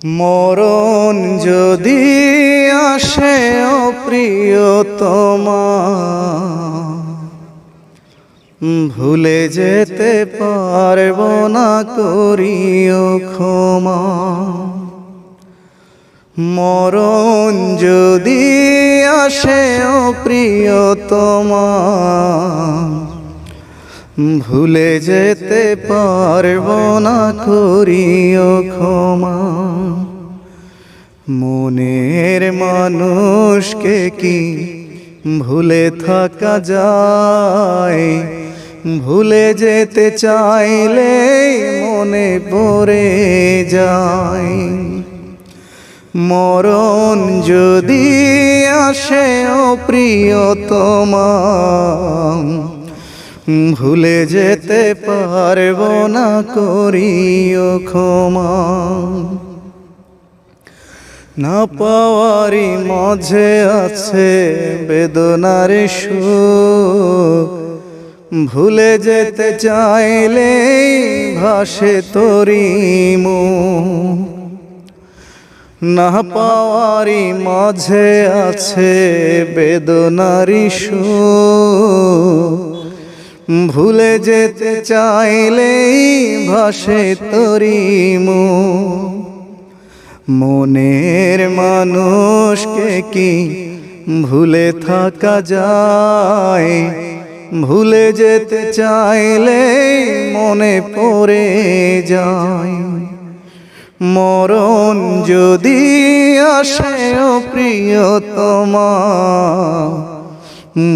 মরণ যদি আসে ও প্রিয়তমা, ভুলে যেতে পারবো না করিও ক্ষমা। মরণ যদি আসে ও প্রিয়তমা, ভুলে যেতে পারবো না করিও ক্ষমা। মনের মানুষকে কি ভুলে থাকা যায়? ভুলে যেতে চাইলে মনে পড়ে যায়। মরণ যদি আসে ও প্রিয়তমা, ভুলে যেতে পারবো না করিও ক্ষমা। না পাওয়ারই মাঝে আছে বেদনার সুখ, ভুলে যেতে চাইলে ভাসে তোরি মুখ। না পাওয়ারই মাঝে আছে বেদনার সুখ, ভুলে যেতে চাইলে ভাসে তোরি মুখ। মনের মানুষকে কি ভুলে থাকা যায়? ভুলে যেতে চাইলে মনে পড়ে যায়। মরণ যদি আসে ও প্রিয়তমা,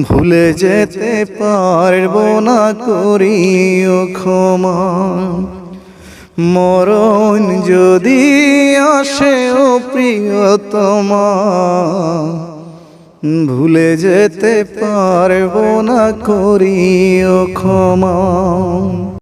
ভুলে যেতে পারবো না করিও ক্ষমা। মরণ যদি আসে ও প্রিয়তমা, ভুলে যেতে পারবো না করিও ক্ষমা।